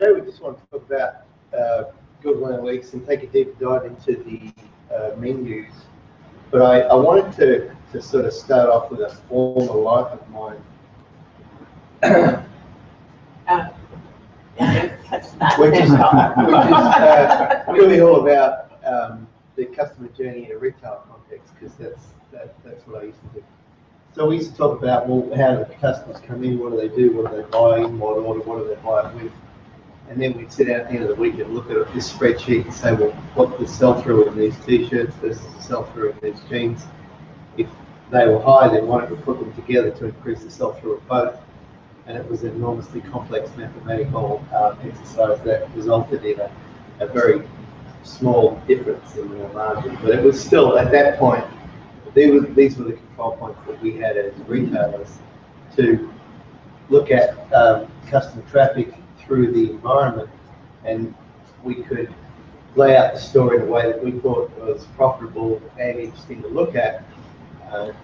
today we just want to talk about Google Analytics and take a deeper dive into the menus. But I wanted to sort of start off with a former life of mine. Which is really all about the customer journey in a retail context, because that's what I used to do. So we used to talk about, well, how do the customers come in, what do they do, what do they buy, in what order, what do they buy it with, and then we'd sit out at the end of the week and look at this spreadsheet and say, well, what's the sell-through in these t-shirts versus the sell-through in these jeans? If they were high, then why don't we put them together to increase the sell-through of both? And it was an enormously complex mathematical exercise that resulted in a very small difference in the margin. But it was still, at that point, these were the control points that we had as retailers to look at customer traffic through the environment, and we could lay out the store in a way that we thought was profitable and interesting to look at,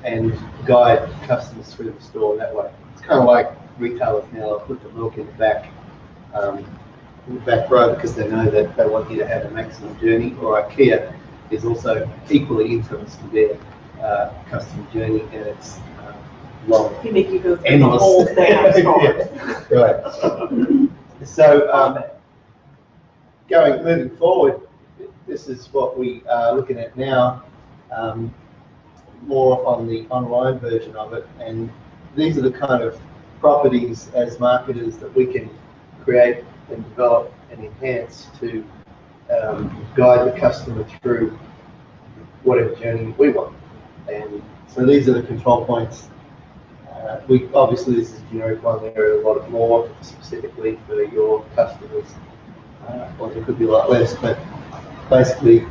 and guide customers through the store that way. It's kind of like retailers now put the milk in the back row because they know that they want you to have a maximum journey, or IKEA is also equally influenced to their customer journey, and it's long. They make you go through the whole thing. Yeah, right. So moving forward, this is what we are looking at now, more on the online version of it, and these are the kind of properties as marketers that we can create and develop and enhance to guide the customer through whatever journey we want. And so these are the control points. Obviously this is a generic one. There are a lot more specifically for your customers, or there could be a lot less, but basically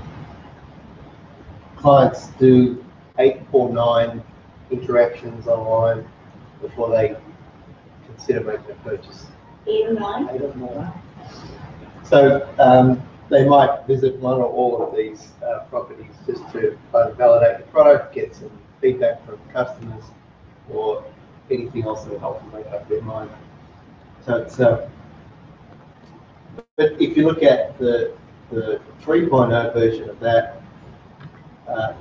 clients do 8 or 9 interactions online before they consider making a purchase. 8 or 9? 8 or 9. So they might visit one or all of these properties just to validate the product, get some feedback from customers, or anything else that will help them make up their mind. So it's, but if you look at the 3.0 version of that,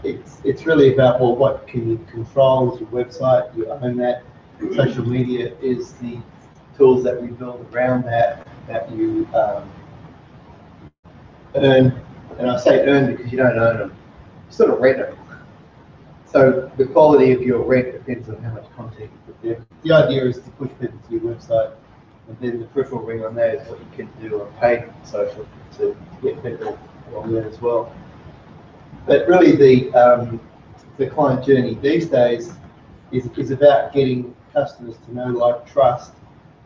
it's really about, well, what can you control as your website? You own that. Social media is the tools that we build around that you earn. And I say earn because you don't own them, you sort of rent them. So the quality of your rent depends on how much content you put there. The idea is to push people to your website, and then the peripheral ring on that is what you can do on paid social to get people along there as well. But really the client journey these days is about getting customers to know, like, trust,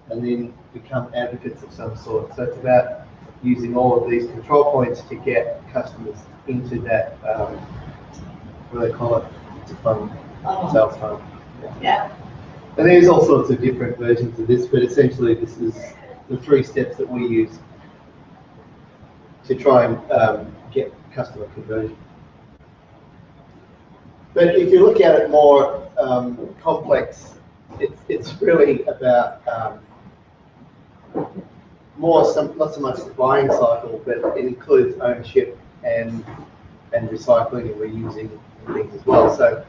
and then become advocates of some sort. So it's about using all of these control points to get customers into that, what do they call it? It's a funnel, sales funnel. Yeah. And there's all sorts of different versions of this, but essentially this is the 3 steps that we use to try and get customer conversion. But if you look at it more complex, it's really about not so much the buying cycle, but it includes ownership and recycling and reusing things as well. So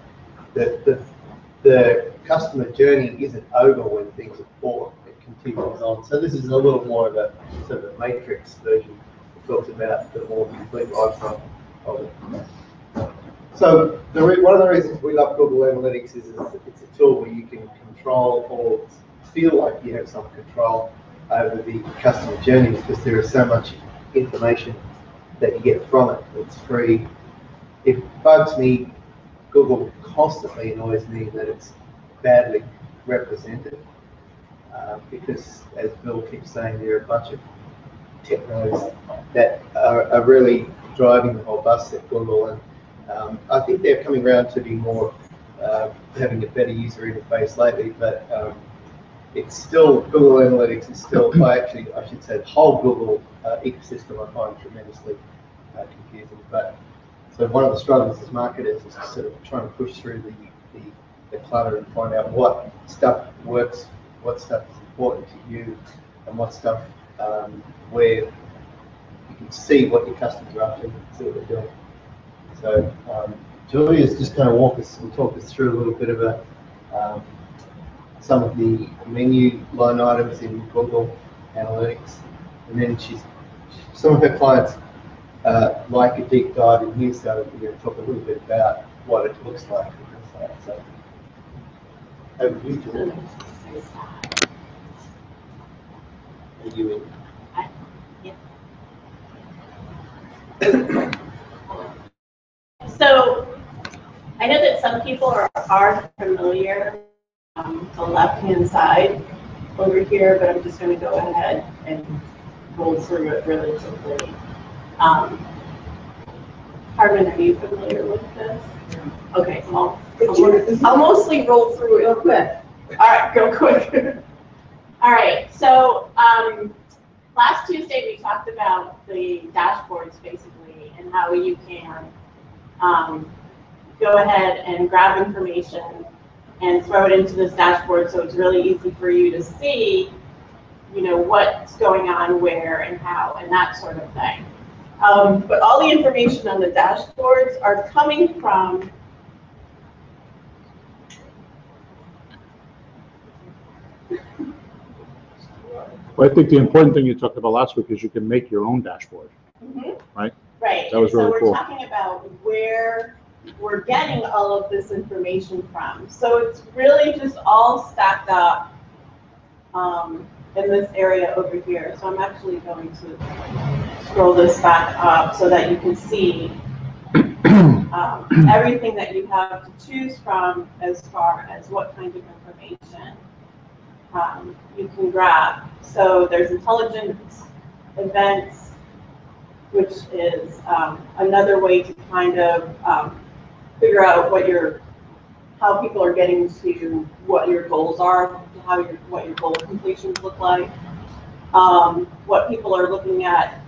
the customer journey isn't over when things are bought; it continues on. So this is a little more of a sort of a matrix version. It talks about the more complete life cycle of it. So one of the reasons we love Google Analytics is it's a tool where you can control or feel like you have some control over the customer journey, because there is so much information that you get from it. It's free. It bugs me. Google constantly annoys me that it's badly represented, because, as Bill keeps saying, there are a bunch of technos that are really driving the whole bus at Google, and I think they're coming around to be more having a better user interface lately, but it's still, Google Analytics is still, I should say the whole Google ecosystem I find tremendously confusing. But so one of the struggles as marketers is to sort of try and push through the clutter and find out what stuff works, what stuff is important to you, and what stuff where you can see what your customers are up to, see what they're doing. So Julia's just going to talk us through a little bit about some of the menu line items in Google Analytics, and then some of her clients like a deep dive in here, so we're going to talk a little bit about what it looks like. So, over to you, Julia. Are you in? So I know that some people are familiar the left-hand side over here, but I'm just going to go ahead and roll through it really quickly. Carmen, are you familiar with this? Okay, I'll mostly roll through it real quick. All right, go quick. All right, so last Tuesday we talked about the dashboards basically and how you can go ahead and grab information and throw it into this dashboard, so it's really easy for you to see, you know, what's going on where and how and that sort of thing. But all the information on the dashboards are coming from Well, I think the important thing you talked about last week is you can make your own dashboard, right? Right. That was really so cool. we're talking about where we're getting all of this information from. So it's really just all stacked up in this area over here. So I'm actually going to scroll this back up so that you can see everything that you have to choose from as far as what kind of information you can grab. So there's intelligence events, which is another way to kind of figure out how people are getting to what your goals are, what your goal completions look like, what people are looking at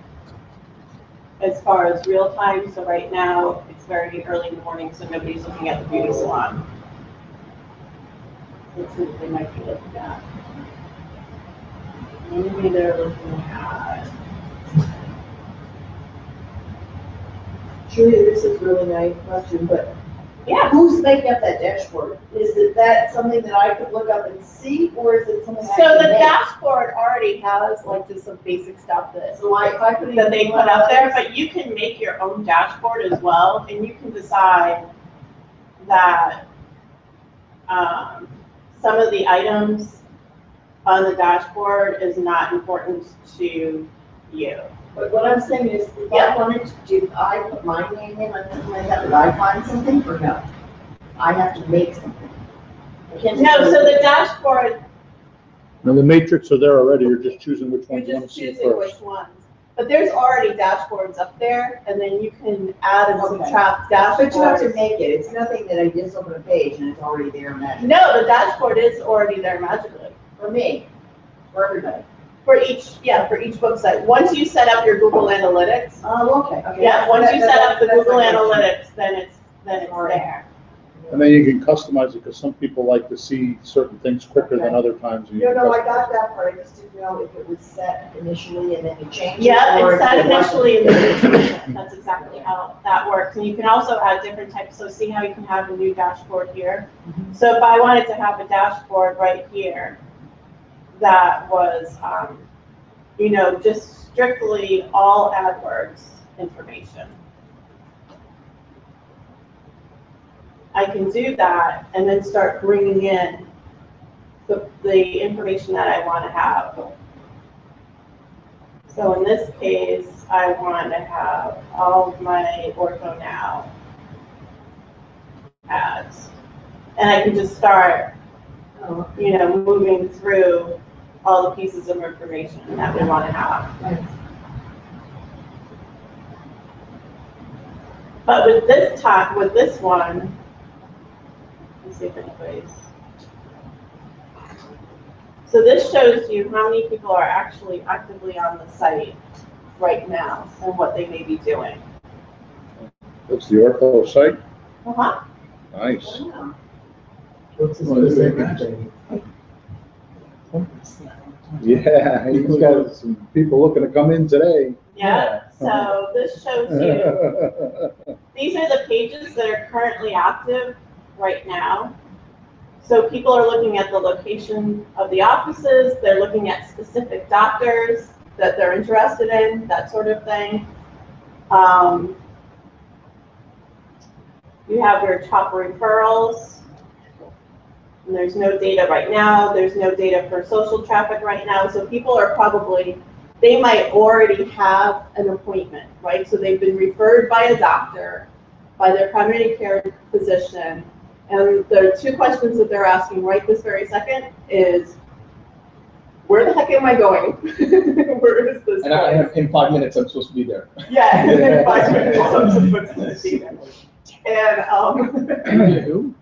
as far as real time. So right now it's very early in the morning, so nobody's looking at the beauty salon. Let's see what they might be looking at. Maybe they're looking at. Julia, this is a really nice question, but Yeah. who's making up that dashboard? Is that something that I could look up and see, or is it something I So can the make? dashboard already has like just some basic stuff that So if I put it that they in put up there, but you can make your own dashboard as well, and you can decide that some of the items on the dashboard is not important to you. But what I'm saying is, if I wanted to do, I put my name in on something like that, would I find something or no? I have to make something. I can't just No, go- so the dashboard, Now, the matrix are there already, you're just choosing which you're ones you want to just see choosing which first. ones. But there's already dashboards up there, and then you can add and Okay. subtract But you have to dashboards. make it. It's nothing that I just open a page and it's already there magically. No, the dashboard is already there magically. For me, for everybody. For each book site. Once you set up your Google Analytics, Oh, okay. yeah, once you set up the That's Google my question. Analytics, then it's there. And then you can customize it, because some people like to see certain things quicker than other times. and you No, can no, I customize got that part. I just didn't know if it was set initially and then you change it. Yeah, or it's if set it wasn't. initially in the That's exactly how that works. And you can also add different types. So see how you can have a new dashboard here. So if I wanted to have a dashboard right here that was, you know, just strictly all AdWords information, I can do that and then start bringing in the information that I want to have. So in this case, I want to have all of my Ortho Now ads. And I can just start, Oh, you know, moving through all the pieces of information that we want to have. okay. But with this one, let me see if anybody's. So this shows you how many people are actually actively on the site right now and what they may be doing. That's the Ortho site, Uh-huh. nice. Wow. What's the Well, that's very specific nice. thing? Yeah, he's got some people looking to come in today. Yeah, so this shows you, these are the pages that are currently active right now. So people are looking at the location of the offices, they're looking at specific doctors that they're interested in, that sort of thing. You have your top referrals, and there's no data right now, there's no data for social traffic right now, so people are probably, they might already have an appointment, right? So they've been referred by a doctor, by their primary care physician, and the two questions that they're asking right this very second is, where the heck am I going? Where is this And in 5 minutes, I'm supposed to be there. Yeah, in 5 minutes, I'm supposed to see them. Who?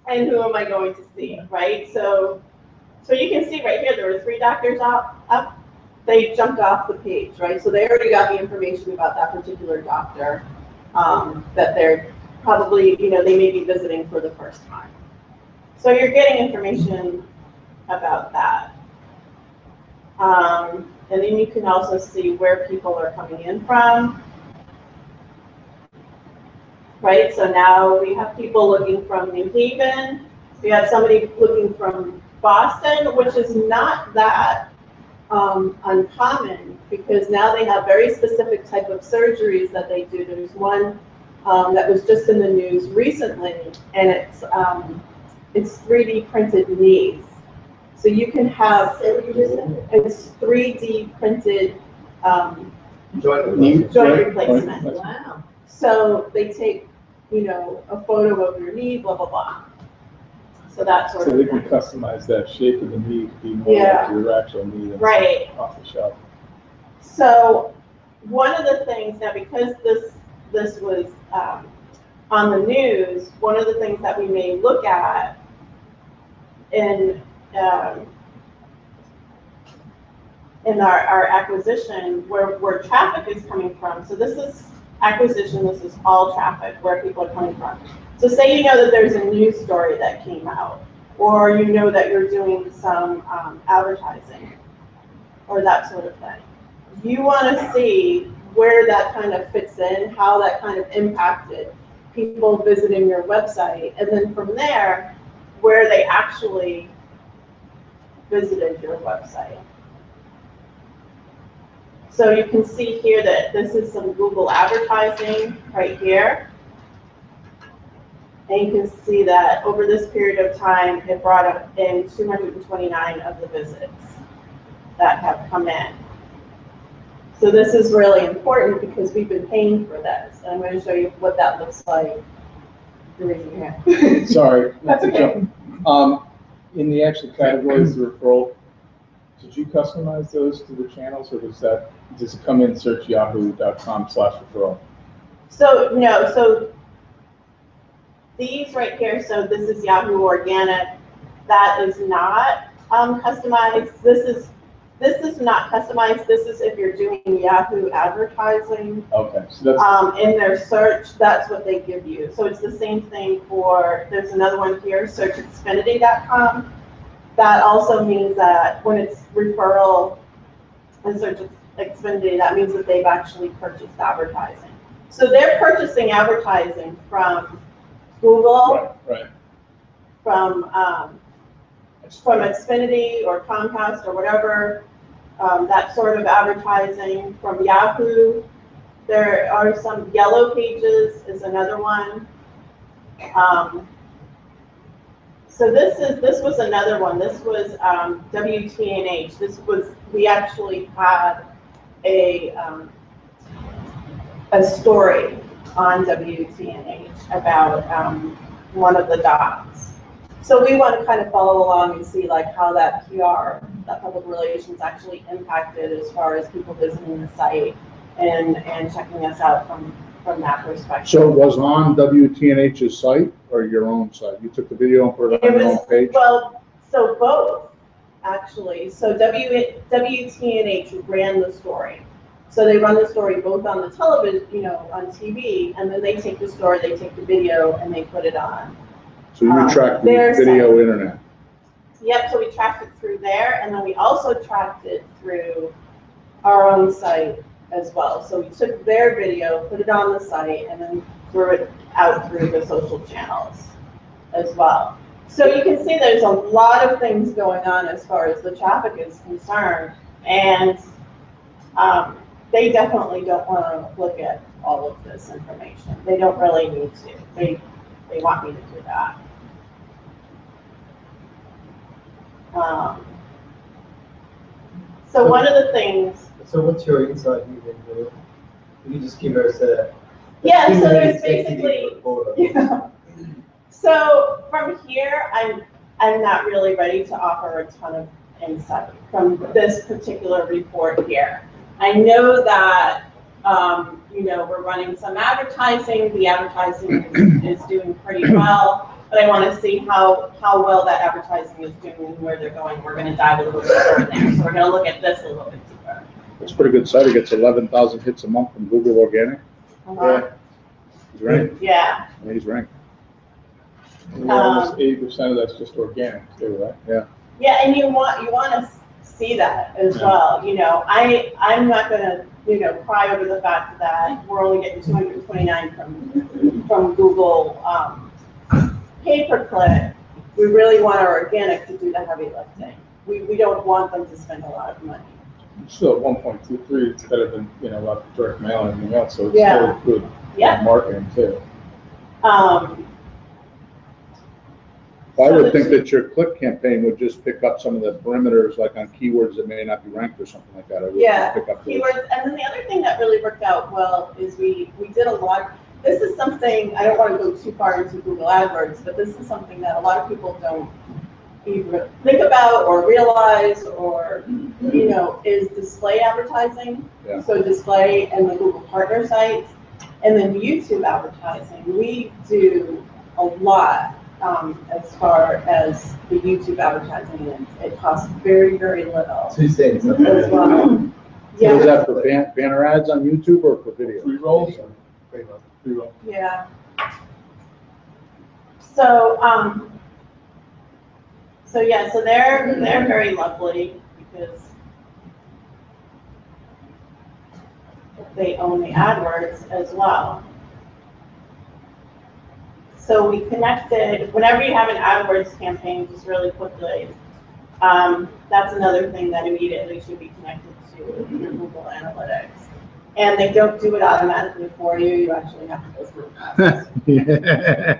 And who am I going to see, right? So you can see right here, there were 3 doctors up. They jumped off the page, right? So they already got the information about that particular doctor, that they're probably, they may be visiting for the first time. So you're getting information about that. And then you can also see where people are coming in from. Right, so now we have people looking from New Haven. We have somebody looking from Boston, which is not that uncommon, because now they have very specific type of surgeries that they do. There's one that was just in the news recently, and it's 3D printed knees. So you can have, it's 3D printed joint replacement. Wow. So they take, a photo of your knee, blah, blah, blah. So that sort So of they thing. can customize that shape of the knee to be more Yeah. like your actual knee than Right. off the shelf. So one of the things, now because this was on the news, one of the things that we may look at in our acquisition, where traffic is coming from. So this is acquisition, this is all traffic, where people are coming from. So say you know that there's a news story that came out, or you know that you're doing some advertising, or that sort of thing. You want to see where that kind of fits in, how that kind of impacted people visiting your website, and then from there, where they actually visited your website. So you can see here that this is some Google advertising right here. And you can see that over this period of time, it brought up in 229 of the visits that have come in. So this is really important because we've been paying for this. And I'm going to show you what that looks like. You're raising your hand. Sorry, That's not to okay. jump. In the actual categories, the referral, did you customize those to the channels, or does it come in search yahoo.com/referral? So no, so these right here, so this is Yahoo Organic. That is not customized. This is not customized. This is if you're doing Yahoo advertising. Okay, so that's In their search, that's what they give you. So it's the same thing for, there's another one here, searchxfinity.com. That also means that when it's referral and search Xfinity, that means that they've actually purchased advertising. So they're purchasing advertising from Google, right. from Xfinity or Comcast or whatever, that sort of advertising, from Yahoo. There are some Yellow Pages is another one. So this was another one. This was WTNH. We actually had a story on WTNH about one of the docs. So we want to kind of follow along and see like how that PR, that public relations actually impacted as far as people visiting the site and checking us out from that perspective. So it was on WTNH's site or your own site? You took the video and put it on your own page? Well, so both, actually. So WTNH ran the story. So they run the story both on the television, on TV, and then they take the story, they take the video, and they put it on. So you track the their video site. internet? Yep, so we tracked it through there, and then we also tracked it through our own site as well. So we took their video, put it on the site, and then threw it out through the social channels as well. So you can see there's a lot of things going on as far as the traffic is concerned, and they definitely don't want to look at all of this information. They don't really need to. They want me to do that. So one of the things. So what's your insight you've been doing? Can you just give us a Yeah, so 2-minute there's executive basically. report on Yeah. So from here, I'm not really ready to offer a ton of insight from this particular report here. I know that, you know, we're running some advertising. The advertising is doing pretty well, but I want to see how well that advertising is doing and where they're going. We're going to dive a little bit deeper in there. So we're going to look at this a little bit deeper. It's a pretty good site. It gets 11,000 hits a month from Google Organic. He's ranked. Yeah. Yeah, he's ranked. And almost 80% of that's just organic too, right? Yeah, and you want to see that as well. You know, I'm not going to, you know, cry over the fact that we're only getting 229 from Google pay-per-click. We really want our organic to do the heavy lifting. We don't want them to spend a lot of money. Still at 1.23, it's better than, you know, a lot of direct mail and everything else, so it's Yeah. still good Yeah. marketing too. I would think that your click campaign would just pick up some of the perimeters, like on keywords that may not be ranked or something like that. I would Yeah, pick up those. keywords. And then the other thing that really worked out well is we did a lot. This is something, I don't want to go too far into Google AdWords, but this is something that a lot of people don't even think about or realize or, you know, is display advertising. Yeah. So display and the Google partner sites, and then YouTube advertising. We do a lot as far as the YouTube advertising. It costs very, very little 2 cents. as well. So is Yeah, that for banner ads on YouTube or for video? Pre-rolls? Pretty much. Pre-roll. yeah. So, so yeah, so they're very lovely because they own the AdWords as well. So we connected, whenever you have an AdWords campaign, just really quickly, that's another thing that immediately should be connected to your Google Analytics. And they don't do it automatically for you, you actually have to go through the process.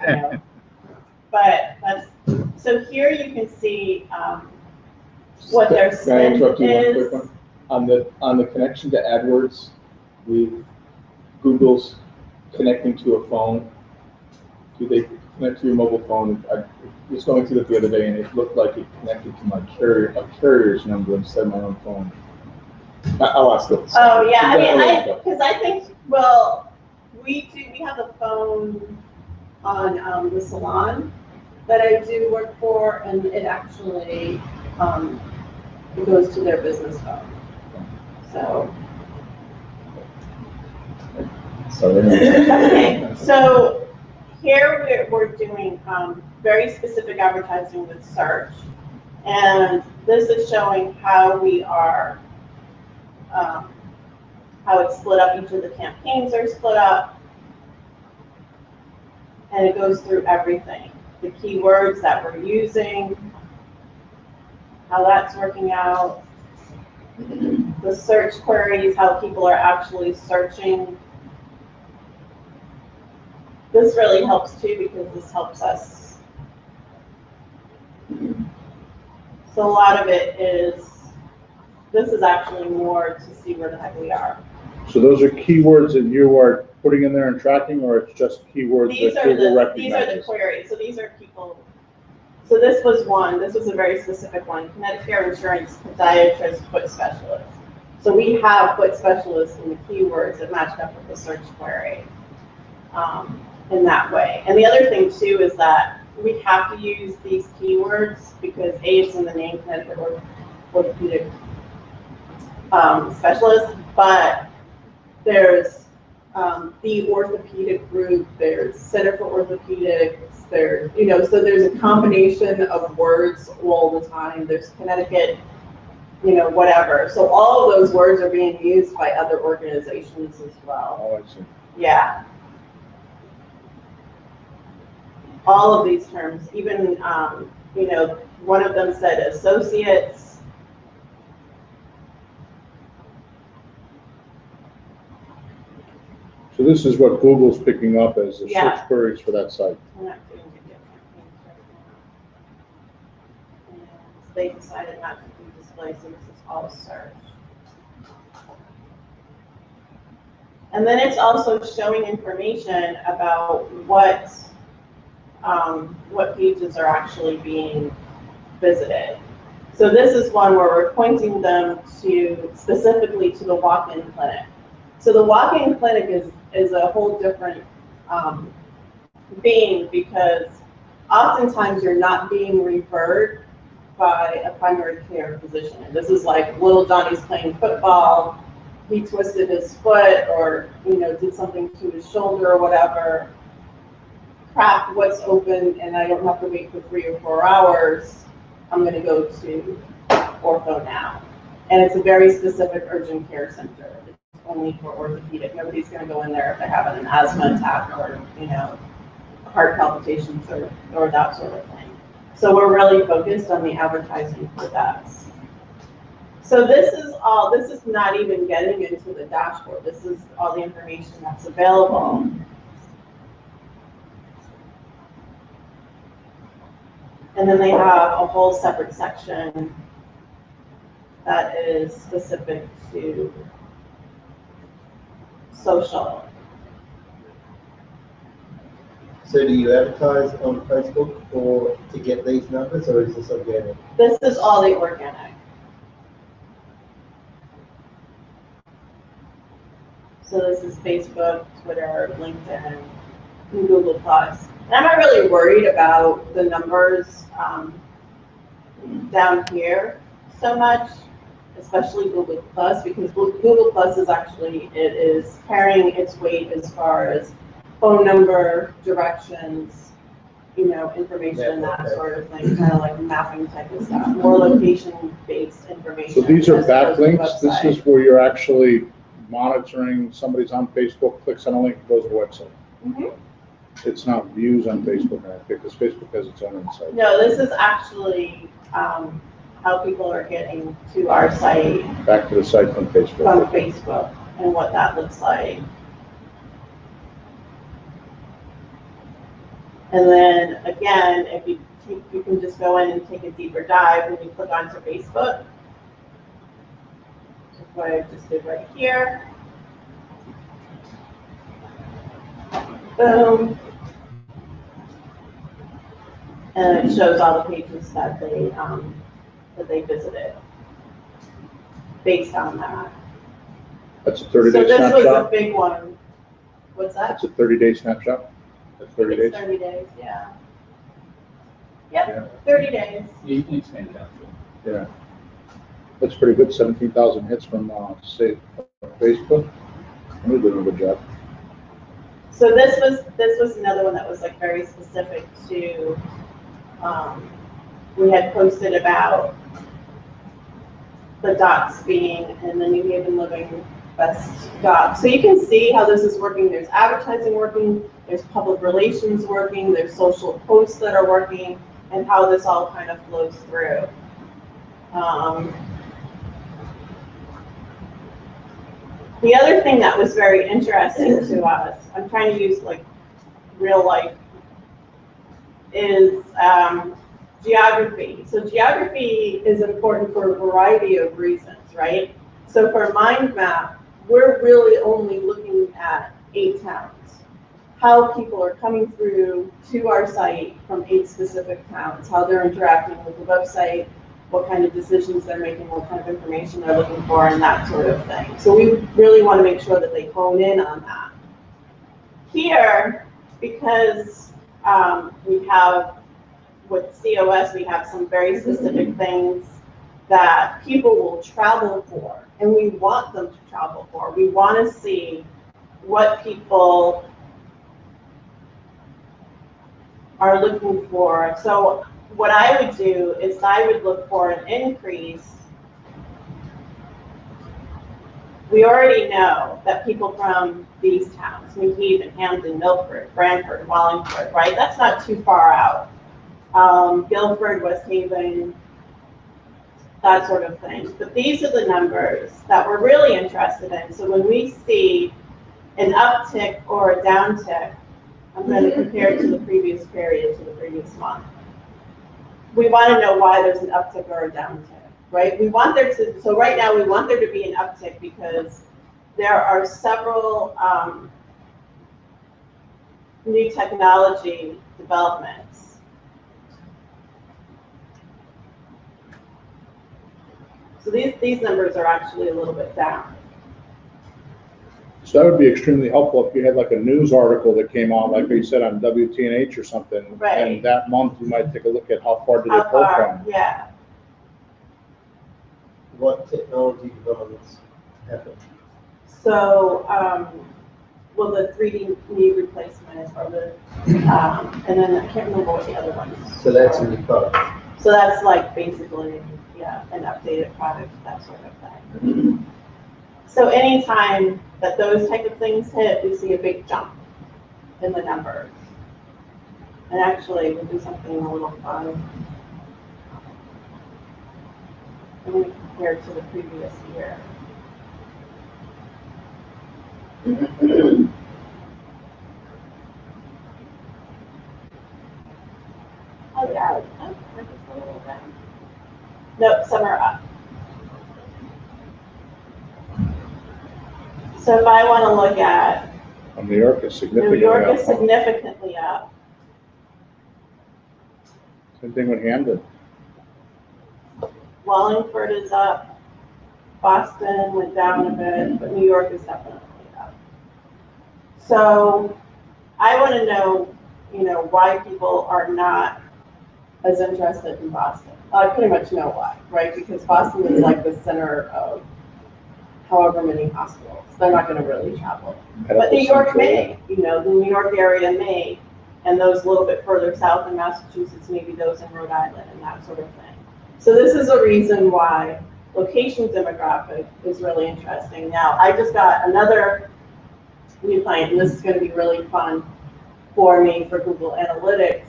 I know. But that's, so here you can see what their Can I spend interrupt you one quick is. one? On the connection to AdWords, Google's connecting to a phone. Do they connect to your mobile phone? I was going through it the other day and it looked like it connected to my carrier's number instead of my own phone. I'll ask this. Oh, yeah, I mean, because I think, well, we have a phone on the salon that I do work for, and it actually, it goes to their business phone. So, okay, so here we're doing very specific advertising with search, and this is showing how we are, how it's split up. Each of the campaigns are split up, and it goes through everything. The keywords that we're using, how that's working out, the search queries, how people are actually searching. This really helps too because this helps us. So a lot of it is, this is actually more to see where the heck we are. So those are keywords that you are putting in there and tracking, or it's just keywords These that are Google the recognizes? queries. So these are people. So this was one. This was a very specific one. Medicare insurance podiatrist foot specialist. So we have foot specialists in the keywords that matched up with the search query in that way. And the other thing too is that we have to use these keywords because A, it's in the name, Connecticut orthopedic specialist, but there's the orthopedic group, there's Center for Orthopedics, there, you know, so there's a combination of words all the time. There's Connecticut, you know, whatever. So all of those words are being used by other organizations as well. Oh, I see. Yeah. All of these terms, even, you know, one of them said associates. So this is what Google's picking up as the Yeah. search queries for that site. I'm not doing video campaigns right now. And they decided not to do display, so this is all search. And then it's also showing information about what pages are actually being visited. So this is one where we're pointing them to specifically to the walk-in clinic. So the walk-in clinic is a whole different being, because oftentimes you're not being referred by a primary care physician. And this is like little Johnny's playing football, he twisted his foot, or, you know, did something to his shoulder or whatever. Crap, what's open, and I don't have to wait for 3 or 4 hours. I'm gonna go to ortho now. And it's a very specific urgent care center. It's only for orthopedic. Nobody's gonna go in there if they have an asthma attack or, you know, heart palpitations or that sort of thing. So we're really focused on the advertising for that. So this is not even getting into the dashboard. This is all the information that's available. And then they have a whole separate section that is specific to social. So do you advertise on Facebook to get these numbers, or is this organic? This is all the organic. So this is Facebook, Twitter, LinkedIn, and Google+. And I'm not really worried about the numbers down here so much, especially Google+, because Google+ is actually, it is carrying its weight as far as phone number, directions, you know, information, that sort of thing, kind of like mapping type of stuff, more location-based information. So these are as opposed to backlinks. This website. is where you're actually monitoring, somebody's on Facebook, clicks on a link, goes to the website. Mhm. It's not views on Facebook, I think, because Facebook has its own insight. No, this is actually how people are getting to our site Back to the site from from Facebook. Facebook and what that looks like. And then again, if you can just go in and take a deeper dive when you click onto Facebook. That's what I just did right here. Boom. And it shows all the pages that they visited based on that. That's a So 30-day this was a snapshot? big one. What's that? That's a 30-day snapshot? That's 30 days? It's 30 days, yeah. Yep, Yeah. 30 days. You can expand it out. Yeah. That's pretty good, 17,000 hits from, say, Facebook. We're doing a good job. So this was another one that was like very specific to, we had posted about the docs being in the New Haven Living Best doc. So you can see how this is working. There's advertising working, there's public relations working, there's social posts that are working, and how this all kind of flows through. The other thing that was very interesting to us, I'm trying to use like real life, is geography. So geography is important for a variety of reasons, right? So for Mind Map, we're really only looking at 8 towns. How people are coming through to our site from 8 specific towns, how they're interacting with the website, what kind of decisions they're making, what kind of information they're looking for, and that sort of thing. So we really want to make sure that they hone in on that. Here, because we have, with COS, we have some very specific things that people will travel for, and we want them to travel for. We want to see what people are looking for. So what I would do is I would look for an increase. We already know that people from these towns, New Haven, Hamden, Milford, Branford, Wallingford, right? That's not too far out. Guilford, West Haven, that sort of thing. But these are the numbers that we're really interested in. So when we see an uptick or a downtick, I'm going to compare it to the previous period, to the previous month. We want to know why there's an uptick or a downtick, right? We want there to, so right now we want there to be an uptick because there are several new technology developments. So these numbers are actually a little bit down. So that would be extremely helpful if you had like a news article that came out, like you said, on WTNH or something. Right. And that month you might take a look at how far did How it pull far? from. Yeah. What technology developments happen? So, well, the 3D knee replacement or the, and then I can't remember what the other one is. So that's in the product. So that's like basically, yeah, an updated product, that sort of thing. So anytime that those type of things hit, we see a big jump in the numbers. And actually, we'll do something a little fun. I'm going to compare it to the previous year. Oh yeah, oh, just a little down. Nope, some are up. So if I want to look at New York is New significantly York up. is significantly up. Same thing with Hamden. Wallingford is up. Boston went down a bit, but New York is definitely up. So I want to know, why people are not as interested in Boston. I pretty much know why, right? Because Boston is like the center of however many hospitals. They're not going to really travel. But New York may, the New York area may, and those a little bit further south in Massachusetts, maybe those in Rhode Island and that sort of thing. So this is a reason why location demographic is really interesting. Now, I just got another new client, and this is going to be really fun for me for Google Analytics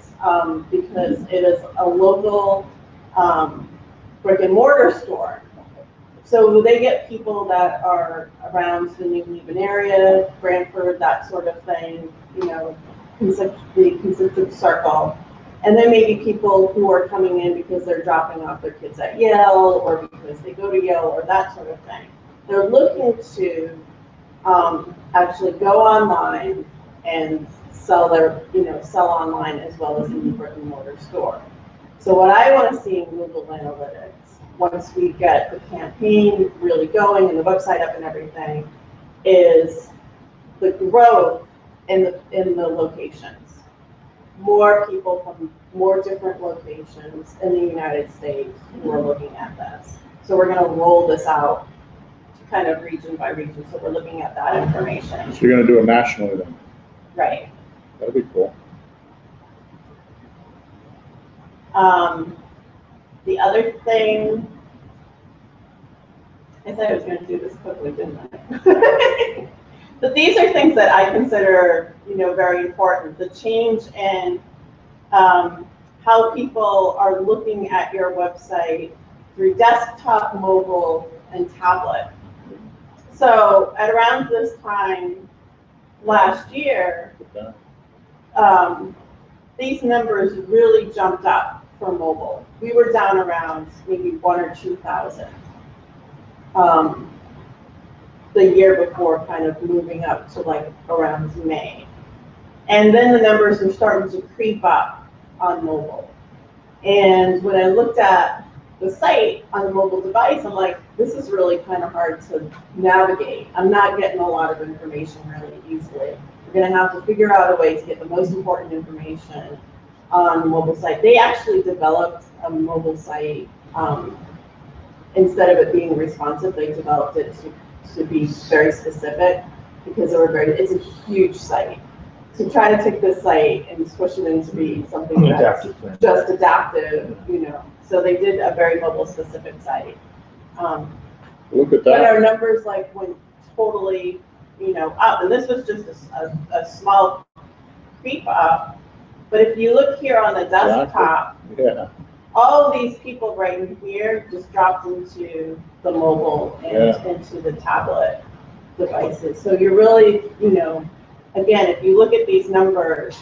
because it is a local brick and mortar store. So they get people that are around the New Haven area, Branford, that sort of thing, the concentric circle. And then maybe people who are coming in because they're dropping off their kids at Yale or because they go to Yale or that sort of thing. They're looking to actually go online and sell sell online as well as in the brick and mortar store. So what I want to see in Google Analytics, once we get the campaign really going and the website up and everything, is the growth in the locations. More people from more different locations in the United States who are looking at this. So we're going to roll this out kind of region by region. So we're looking at that information. So you're going to do it nationally then? Right. That'd be cool. The other thing, I said I was going to do this quickly, didn't I? But these are things that I consider, very important. The change in how people are looking at your website through desktop, mobile, and tablet. So at around this time last year, these numbers really jumped up for mobile. We were down around maybe 1,000 or 2,000. The year before, kind of moving up to like around May. And then the numbers were starting to creep up on mobile. And when I looked at the site on a mobile device, I'm like, this is really kind of hard to navigate. I'm not getting a lot of information really easily. We're going to have to figure out a way to get the most important information on the mobile site. They actually developed a mobile site. Instead of it being responsive, they developed it to be very specific. because it's a huge site. To try to take this site and squish it into be something that's Adaptive plan. just adaptive, so they did a very mobile specific site. Look at But that. our numbers like went totally, up, and this was just a small creep up. But if you look here on the desktop, Yeah, all of these people right in here just dropped into the mobile and into the tablet devices. So you're really, again, if you look at these numbers,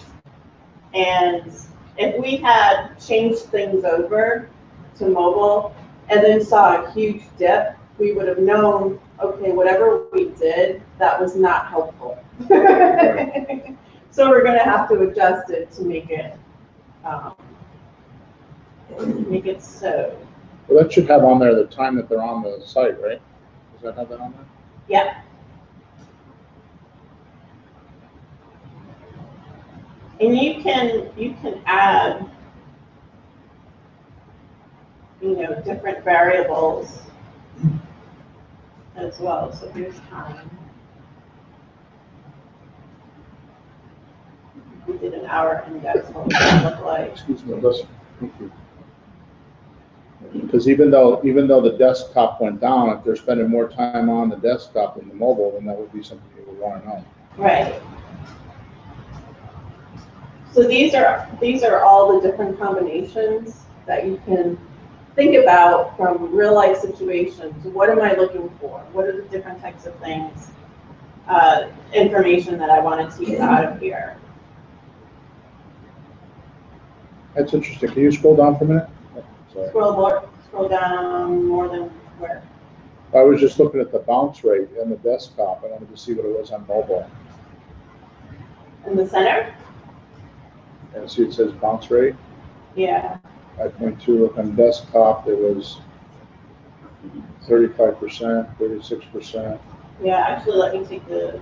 and if we had changed things over to mobile and then saw a huge dip, we would have known, okay, whatever we did, that was not helpful. So we're going to have to adjust it to make it so. well, that should have on there the time that they're on the site, right? Does that have that on there? Yeah. And you can add, different variables as well. So here's time. We did an hour index. What would that look like? Excuse me, listen. Thank you. Because even though the desktop went down, if they're spending more time on the desktop than the mobile, then that would be something you would want to know. Right. So these are all the different combinations that you can think about from real life situations. What am I looking for? What are the different types of things, information that I want to tease out of here? That's interesting. Can you scroll down for a minute? Oh, sorry. Scroll down more than where? I was just looking at the bounce rate on the desktop. I wanted to see what it was on mobile. In the center? And see, it says bounce rate. Yeah. 5.2. Look on desktop, it was 35%, 36%. Yeah, actually, let me take the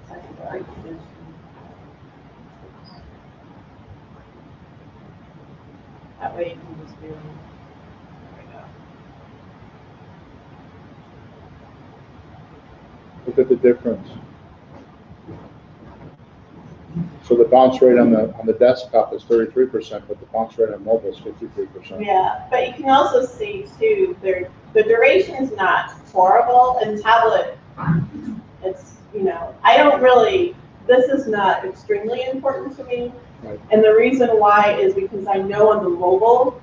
secondary position. That way you can just do, there we go. Look at the difference. So the bounce rate on the desktop is 33%, but the bounce rate on mobile is 53%. Yeah, but you can also see too, the duration is not horrible, and tablet, it's, I don't really, this is not extremely important to me. Right. And the reason why is because I know on the mobile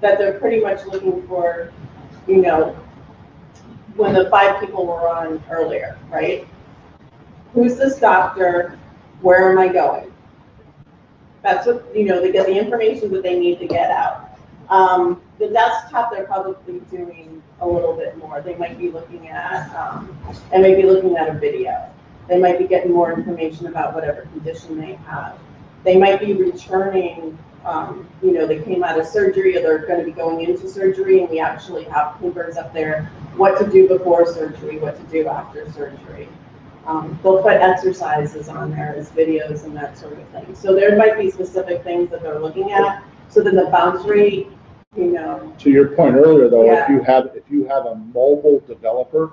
that they're pretty much looking for, when the 5 people were on earlier, right? Who's this doctor? Where am I going? That's what, they get the information that they need to get out. The desktop, they're probably doing a little bit more. They might be looking at, a video. They might be getting more information about whatever condition they have. They might be returning, they came out of surgery or they're going to be going into surgery, and we actually have papers up there, what to do before surgery, what to do after surgery. They'll put exercises on there as videos and that sort of thing. So there might be specific things that they're looking at. So then the bounce rate, To your point earlier, though, Yeah. if you have a mobile developer,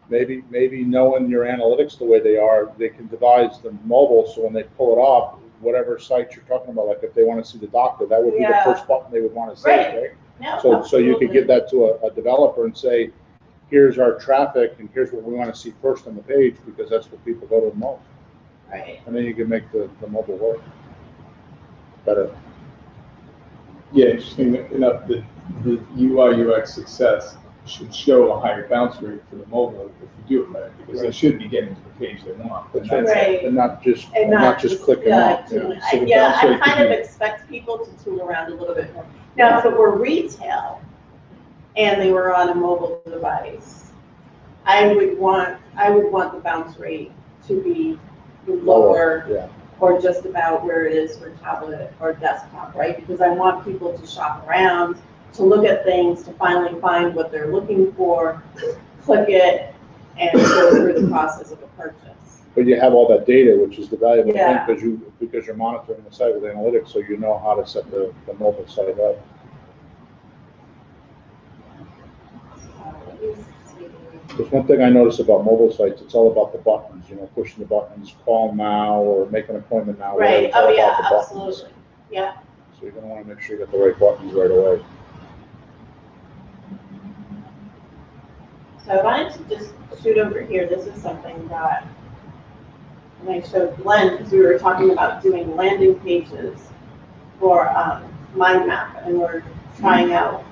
maybe knowing your analytics the way they are, they can devise the mobile so when they pull it off, whatever site you're talking about, like if they want to see the doctor, that would be the Yeah. first button they would want to see, Right. right? no, So you could absolutely. give that to a developer and say, here's our traffic and here's what we want to see first on the page because that's what people go to the most. Right. And then you can make the mobile work better. Yeah, interesting enough that the UI UX success should show a higher bounce rate for the mobile if you do it right, because they should be getting to the page they want. That's And right. And not just And clicking off. So the I bounce rate kind could of be- expect people to tool around a little bit more. Now, if it were retail and they were on a mobile device, I would want the bounce rate to be lower Yeah. or just about where it is for tablet or desktop, right? Because I want people to shop around, to look at things, to finally find what they're looking for, click it, and go through the process of a purchase. But you have all that data, which is the valuable thing, Yeah. because you're monitoring the site with analytics, so you know how to set the mobile site up. Let me see. There's one thing I notice about mobile sites, it's all about the buttons, pushing the buttons, call now, or make an appointment now. whatever, Right, it's all oh yeah, about the buttons. absolutely, yeah. So you're gonna wanna make sure you get the right buttons right away. So I wanted to just shoot over here, this is something that, when I showed Glenn, because we were talking about doing landing pages for Mind Map, and we're trying out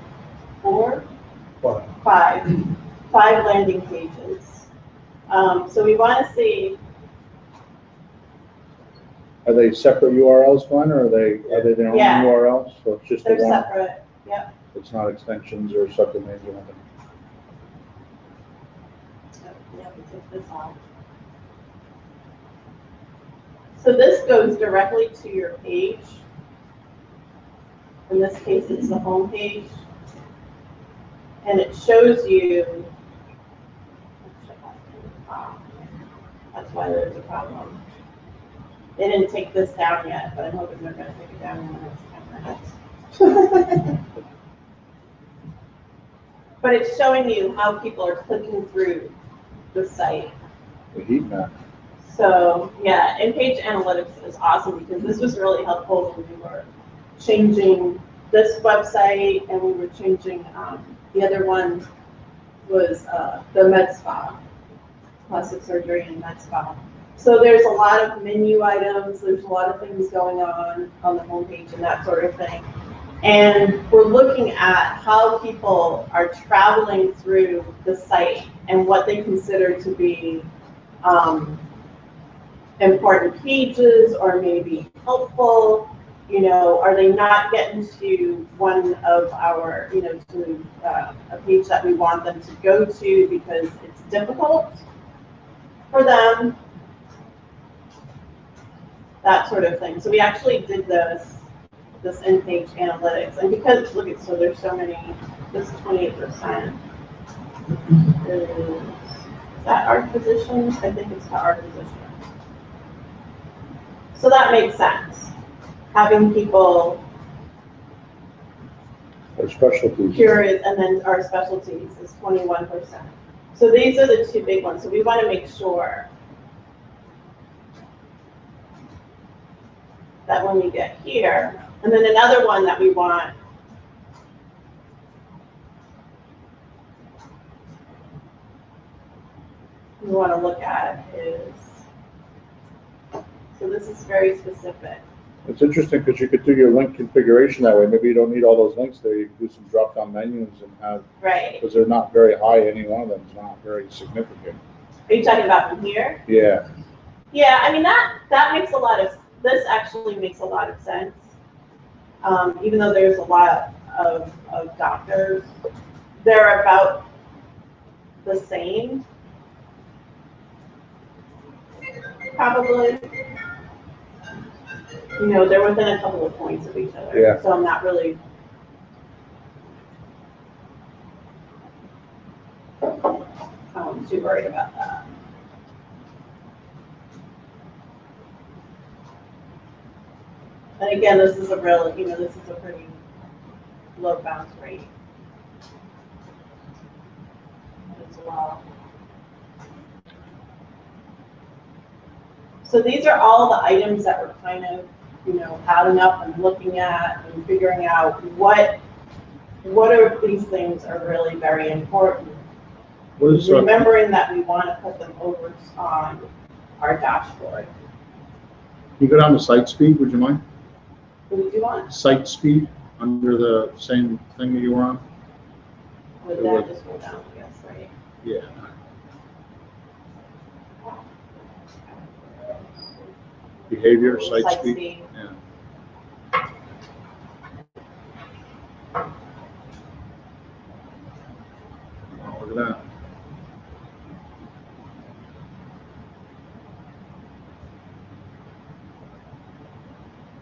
five landing pages. So we want to see, Are they separate URLs, Glenn, or are they their own Yeah. URLs? So it's just the they're one, separate, yep. it's not extensions or subdomains or nothing. Yeah, we took this off. So this goes directly to your page. In this case, it's the home page. And it shows you, that's why there's a problem. They didn't take this down yet, but I'm hoping they're gonna take it down in the next 10 minutes. But it's showing you how people are clicking through the site. The heat map. So, yeah, in-page analytics is awesome because this was really helpful when we were changing this website and we were changing, the other one was the med spa, plastic surgery and med spa. So there's a lot of menu items, there's a lot of things going on the homepage and that sort of thing. And we're looking at how people are traveling through the site and what they consider to be important pages or maybe helpful. Are they not getting to one of our, to a page that we want them to go to because it's difficult for them? That sort of thing. So we actually did this in-page analytics, and because look at, so there's so many. This 28% is that art positions. I think it's the art position. So that makes sense. Having people Or specialties. curious, and then our specialties is 21%. So these are the two big ones. So we want to make sure that when we get here, and then another one that we want to look at is, so this is very specific. It's interesting because you could do your link configuration that way. Maybe you don't need all those links there. You can do some drop-down menus and have, Right. because they're not very high. Any one of them is not very significant. Are you talking about from here? Yeah. Yeah, I mean, that makes a lot of, this actually makes a lot of sense. Even though there's a lot of doctors, they're about the same, probably. They're within a couple of points of each other. Yeah. So I'm not really too worried about that. And again, this is a real, this is a pretty low bounce rate as well. So these are all the items that we're kind of, adding up and looking at and figuring out what of these things are really very important. What is Remembering that we want to put them over on our dashboard. you go down to site speed, would you mind? What do you want? Site speed under the same thing that you were on? Would that just go down, I guess, right? Yeah. Behavior, site speed. Yeah. Oh, look at that.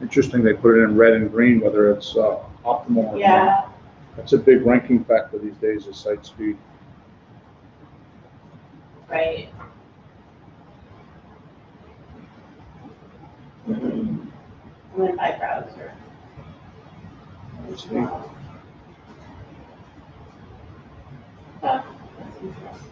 Interesting, they put it in red and green, whether it's optimal or Yeah. not. That's a big ranking factor these days, is site speed. Right. And then by browser. Let's see. Yeah, that's interesting.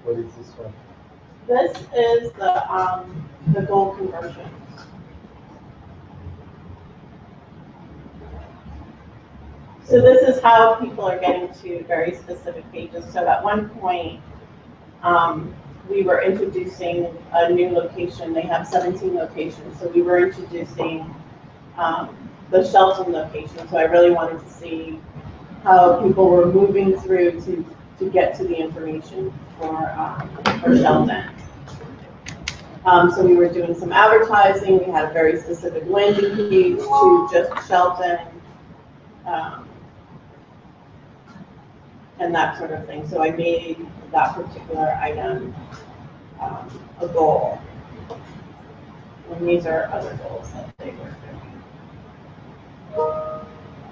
What is this one? This is the goal conversion. So this is how people are getting to very specific pages. So at one point, we were introducing a new location. They have 17 locations. So we were introducing the Shelton location. So I really wanted to see how people were moving through to get to the information for Shelton. So we were doing some advertising. We had a very specific landing page to just Shelton. And that sort of thing. So I made that particular item a goal. And these are other goals that they were doing. I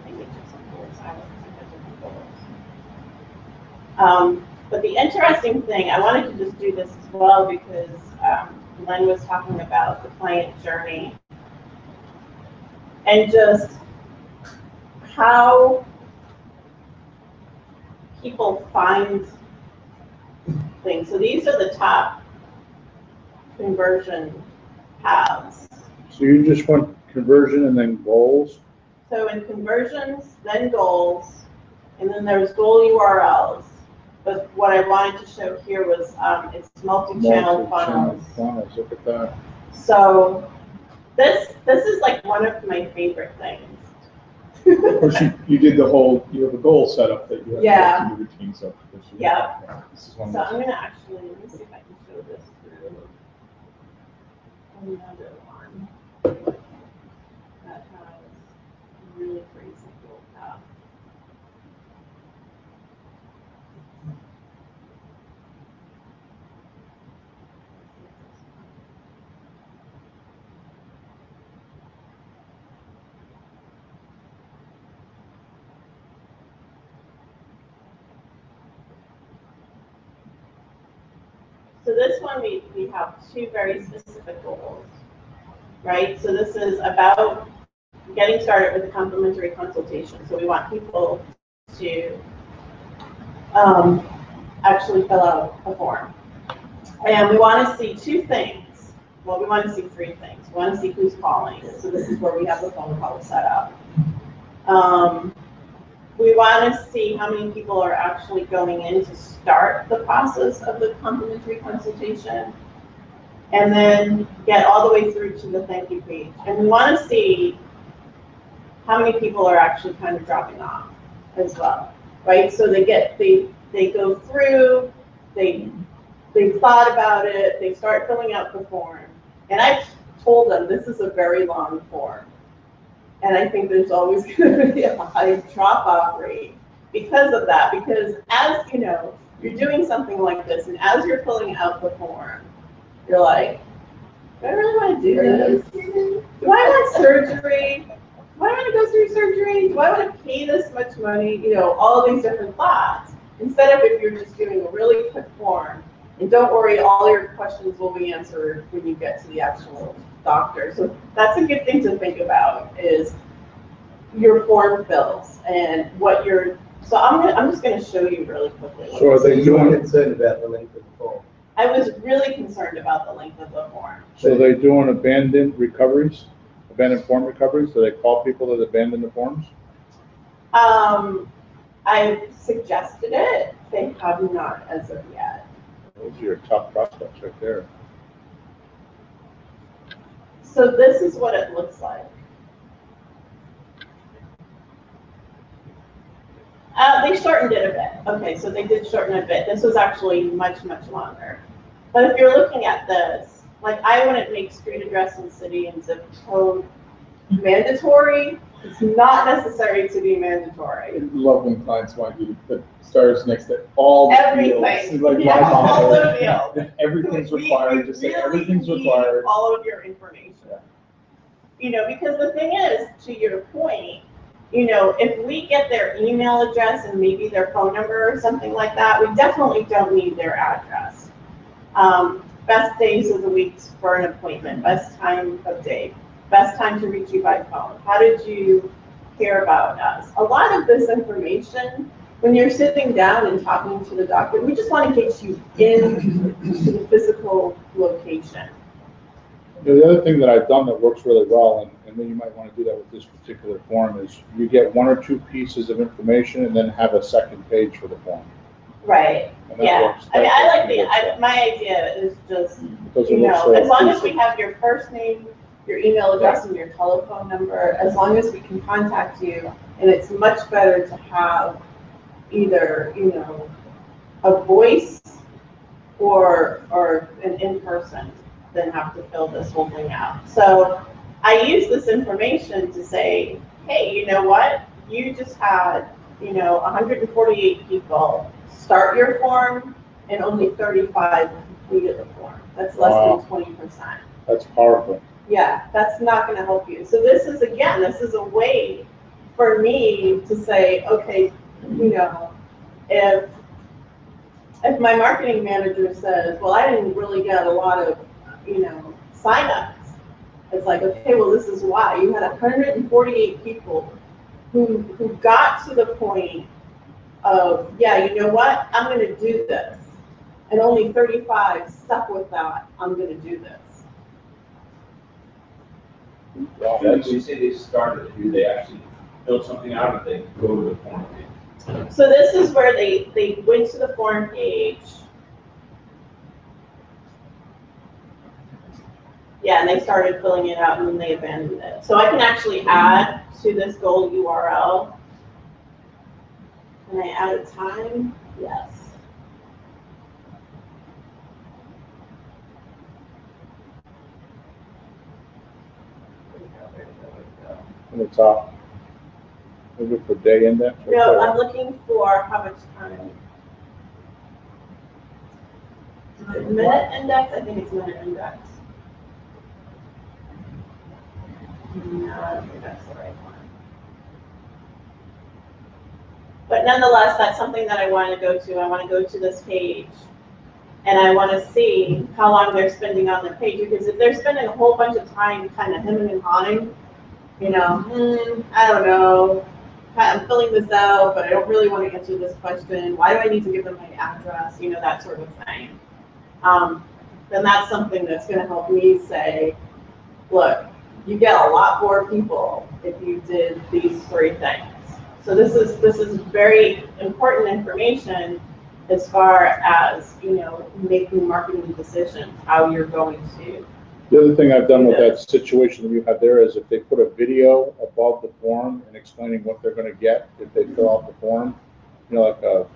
think it's just some goals. I don't think they're different goals. But the interesting thing, I wanted to just do this as well because Len was talking about the client journey and just how people find things. So these are the top conversion paths. So you just want conversion and then goals? So in conversions, then goals, and then there's goal URLs. But what I wanted to show here was it's multi-channel funnels. Funnels, look at that. So this is like one of my favorite things. Of course, you did the whole, you have a goal set up that you have Yeah. to do routines of. Yeah. This is one So of I'm those. gonna actually, let me see if I can show this through another one that has really crazy cool stuff. So this one, we have two very specific goals, right? So this is about getting started with a complimentary consultation. So we want people to actually fill out a form. And we want to see two things. Well, we want to see three things. We want to see who's calling. So this is where we have the phone call set up. We want to see how many people are actually going in to start the process of the complimentary consultation, and then get all the way through to the thank you page. And we want to see how many people are actually kind of dropping off as well, right? So they go through, they've thought about it, they start filling out the form, and I've told them this is a very long form. And I think there's always going to be a high drop-off rate because of that. Because as you know, you're doing something like this, and as you're filling out the form, you're like, do I really want to do this? Do I want surgery? Do I want to go through surgery? Do I want to pay this much money? You know, all of these different thoughts. Instead of if you're just doing a really quick form, and don't worry, all your questions will be answered when you get to the actual doctor. So that's a good thing to think about is your form fills and what you're, so I'm just going to show you really quickly. So are they You doing were concerned about the length of the form. I was really concerned about the length of the form. So they doing abandoned recoveries, abandoned form recoveries? Do they call people that abandon the forms? I've suggested it. They have not as of yet. Those are your top prospects right there. So this is what it looks like. They shortened it a bit. Okay, so they did shorten it a bit. This was actually much, much longer. But if you're looking at this, like I wouldn't make street address and city and zip code mandatory. It's not necessary to be mandatory. I love when clients want you to put stars next to all the fields. Everything. Like Yeah, my all motto, the fields. everything's We required, just say really everything's need required. all of your information. Yeah. You know, because the thing is, to your point, you know, if we get their email address and maybe their phone number or something like that, we definitely don't need their address. Best days of the week for an appointment, best time of day, best time to reach you by phone. How did you hear about us? A lot of this information when you're sitting down and talking to the doctor, we just want to get you into the physical location. The other thing that I've done that works really well, and then you might want to do that with this particular form, is you get 1 or 2 pieces of information and then have a second page for the form. Right. And that Yeah. works. I mean, That I like works well. my idea is just, It doesn't you look know, so as long as we obtrusive. have your first name, your email address, and your telephone number, as long as we can contact you, and it's much better to have either, you know, a voice or an in-person than have to fill this whole thing out. So I use this information to say, hey, you know what? You just had, you know, 148 people start your form and only 35 completed the form. That's less Wow. than 20%. That's powerful. Yeah, that's not going to help you. So this is, again, this is a way for me to say, okay, you know, if my marketing manager says, well, I didn't really get a lot of, you know, signups, it's like, okay, well, this is why. You had 148 people who got to the point of, yeah, you know what, I'm going to do this. And only 35 stuck with that, I'm going to do this. Wow, When that's, you say they started, do they actually fill something out, or they go to the form page? So this is where they went to the form page. Yeah, and they started filling it out and then they abandoned it. So I can actually add to this goal URL. Can I add a time? Yes. on the top. Maybe for day index. right No, there. I'm looking for how much time. Is it minute index? I think it's minute index. No, I don't think that's the right one. But nonetheless, that's something that I want to go to. I want to go to this page and I want to see how long they're spending on the page, because if they're spending a whole bunch of time kind of hemming and hawing, you know, I don't know, I'm filling this out, but I don't really want to answer this question. Why do I need to give them my address? You know, that sort of thing. Then that's something that's going to help me say, look, you get a lot more people if you did these 3 things. So this is very important information as far as, you know, making marketing decisions, how you're going to. The other thing I've done with that situation that you have there is if they put a video above the form and explaining what they're gonna get if they fill out the form, you know, like a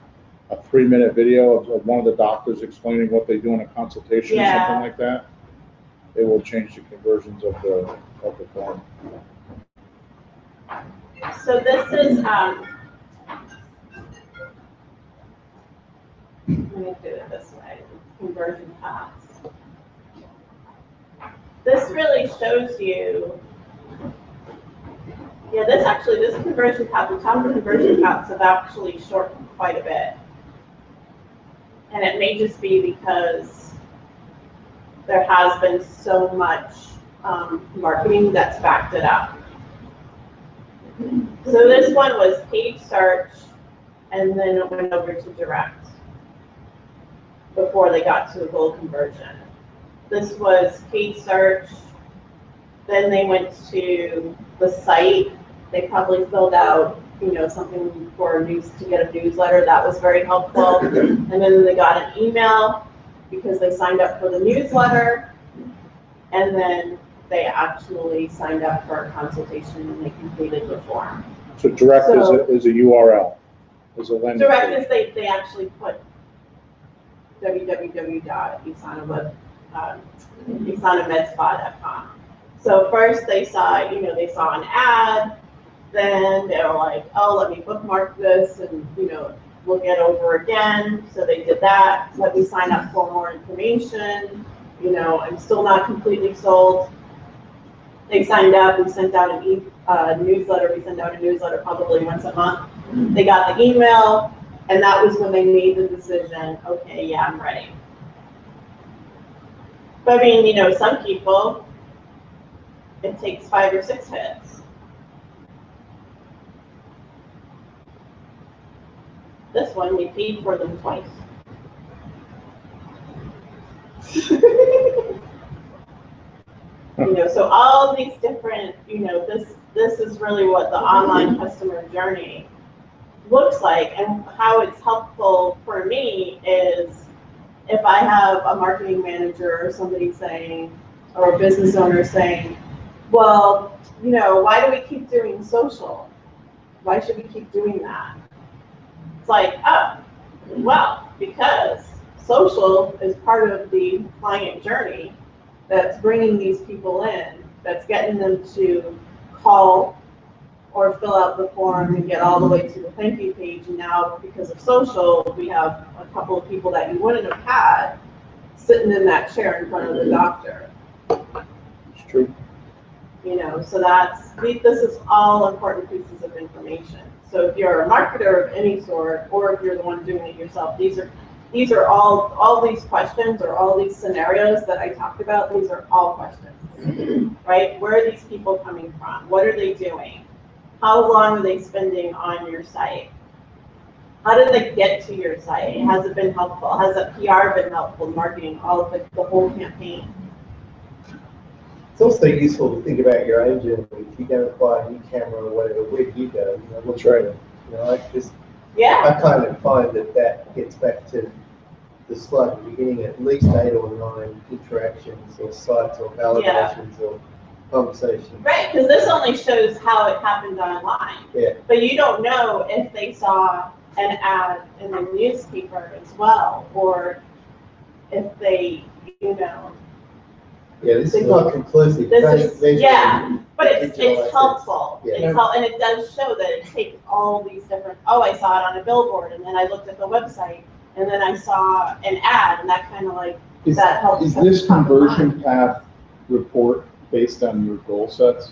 3-minute video of one of the doctors explaining what they do in a consultation or Yeah. something like that, it will change the conversions of the form. So this is, let me do it this way, conversion paths. This really shows you, yeah, this conversion path, the top of the conversion paths have actually shortened quite a bit. And it may just be because there has been so much marketing that's backed it up. So this one was paid search, and then it went over to direct before they got to the goal conversion. This was paid search, then they went to the site. They probably filled out, you know, something for to get a newsletter. That was very helpful. And then they got an email because they signed up for the newsletter. And then they actually signed up for a consultation and they completed the form. So direct is a URL, is a landing Direct page. is they actually put www.esanamedspa.com. So first they saw, you know, they saw an ad, then they were like, oh, let me bookmark this and, you know, look it over again. So they did that. Let me sign up for more information. You know, I'm still not completely sold. They signed up. We sent out a newsletter. We send out a newsletter probably once a month. They got the email, and that was when they made the decision, okay, yeah, I'm ready. But I mean, you know, some people, it takes 5 or 6 hits. This one, we paid for them twice. So all these different, this is really what the online customer journey looks like, and how it's helpful for me is if I have a marketing manager or somebody saying, or a business owner saying, well, why do we keep doing social? Why should we keep doing that? It's like, oh, well, because social is part of the client journey that's bringing these people in, that's getting them to call or fill out the form and get all the way to the thank you page. And now, because of social, we have a couple of people that you wouldn't have had sitting in that chair in front of the doctor. It's true. So this is all important pieces of information. So if you're a marketer of any sort, or if you're the one doing it yourself, these are all these questions, or all these scenarios that I talked about, these are all questions, right? Where are these people coming from? What are they doing? How long are they spending on your site? How did they get to your site? Has it been helpful? Has the PR been helpful? Marketing, all of the whole campaign. It's also useful to think about your own journey. If you're going to buy a new camera or whatever, where do you go? That's right. Yeah. I kind of find that gets back to the slide at the beginning, at least 8 or 9 interactions or sites or validations or conversations. Right, because this only shows how it happened online. Yeah. But you don't know if they saw an ad in the newspaper as well, or if they, Yeah, this is not conclusive. But it's helpful. Yeah. And it does show that it takes all these different, I saw it on a billboard, and then I looked at the website, and then I saw an ad, and that kind of that helps. Is this conversion path report based on your goal sets?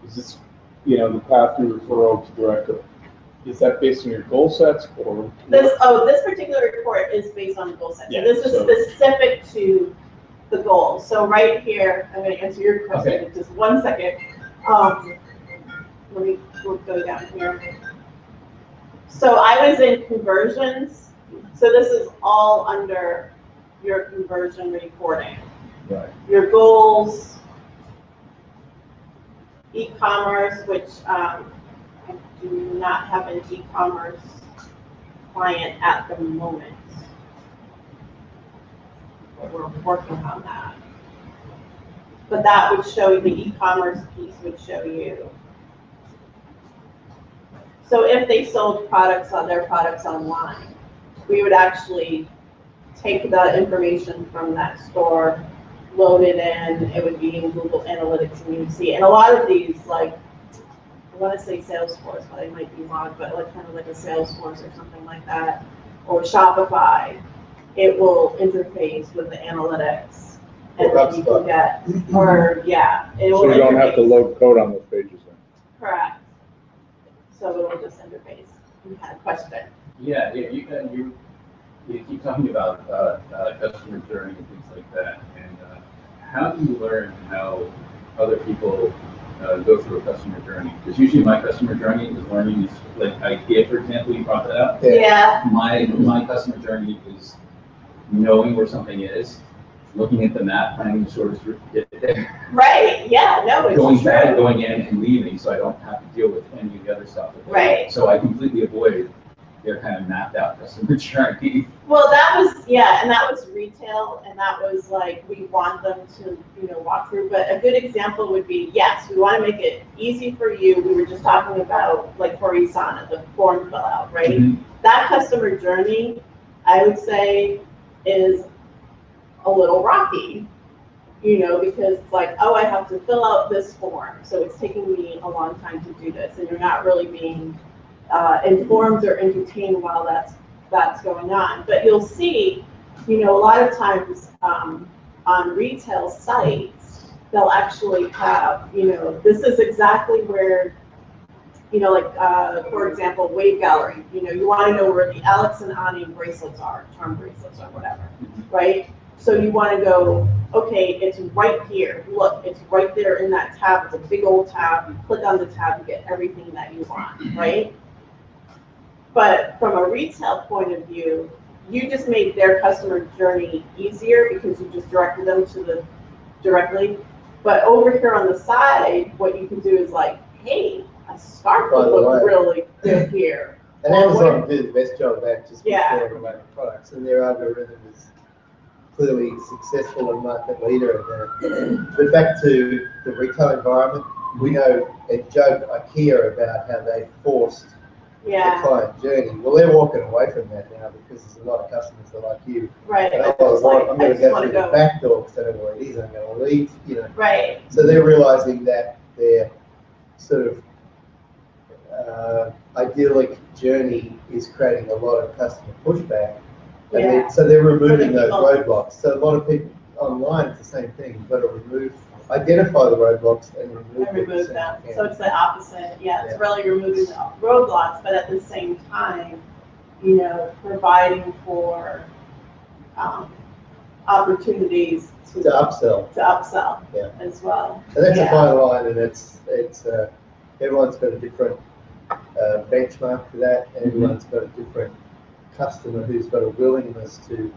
Is this, the path through referral to direct, is that based on your goal sets, or? This particular report is based on the goal set. Yeah, So this is specific to the goal. So right here, I'm going to answer your question in just 1 second. We'll go down here. So I was in conversions. So this is all under your conversion reporting. Right. Your goals, e-commerce, which I do not have an e-commerce client at the moment. But we're working on that. But that would show you, the e-commerce piece would show you. So if they sold their products online, we would actually take the information from that store, load it in, it would be in Google Analytics, and you'd see. And a lot of these, I want to say Salesforce, but I might be wrong, but kind of like a Salesforce or something like that, or Shopify, it will interface with the analytics, and then you can get, it will. So you don't have to load code on those pages then? Correct. So it will just interface. You had a question. Yeah, you keep talking about customer journey and things like that, and how do you learn how other people go through a customer journey? Because usually my customer journey is learning, like IKEA, for example, you brought that up. Yeah. My customer journey is knowing where something is, looking at the map, planning to sort of get there. Right. Yeah. No, it's Going true. back, going in, and leaving, so I don't have to deal with any of the other stuff. Right. So I completely avoid their kind of mapped out customer journey. Well, that was, and that was retail, and that was we want them to, walk through. But a good example would be, yes, we want to make it easy for you. We were just talking about, for Isana, the form fill out, right? Mm-hmm. That customer journey, I would say, is a little rocky, because it's I have to fill out this form, so it's taking me a long time to do this, and you're not really being informed or entertained while that's going on. But you'll see, a lot of times on retail sites, they'll actually have, this is exactly where, for example, Wave Gallery, you want to know where the Alex and Ani bracelets are, charm bracelets or whatever, right? So you want to go, okay, it's right here. Look, it's right there in that tab. It's a big old tab. You click on the tab, you get everything that you want, right? But from a retail point of view, you just made their customer journey easier because you just directed them to the directly. But over here on the side, what you can do is like, hey, a scarf By would the look way. really good here. And Amazon do the best job of that, just with Yeah. their automated products, and their algorithm is clearly successful and market leader in that. But back to the retail environment, we know a joke IKEA about how they forced the Yeah, client journey. Well, they're walking away from that now because there's a lot of customers that are like you. right. And I oh, just like, I'm I going to just go want through to the go. back door because I don't know what it is. I'm going to leave, you know. Right, So they're realizing that their sort of idyllic journey is creating a lot of customer pushback. And yeah. so they're removing those people- roadblocks. So a lot of people online, it's the same thing. You've got to identify the roadblocks and remove I them. remove so them. you So can. it's the opposite. Yeah, it's Yeah. really removing the roadblocks, but at the same time, you know, providing for opportunities To upsell. to upsell Yeah. as well. And that's a Yeah. fine line, and it's everyone's got a different benchmark for that, and everyone's got a different customer who's got a willingness to,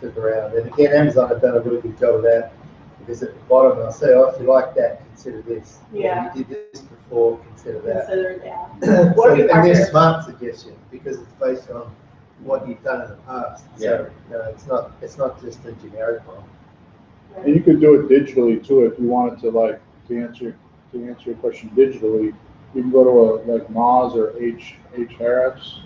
flip around. And again, Amazon have done a really good job of that, because at the bottom they'll say, oh, if you like that, consider this. Or, Yeah. you did this before, consider that. Consider that. So, What do you and they're partner- smart suggestions because it's based on what you've done in the past. So it's not just a generic one. And you could do it digitally too, if you wanted to, like, to answer your question digitally, you can go to like Moz or Ahrefs,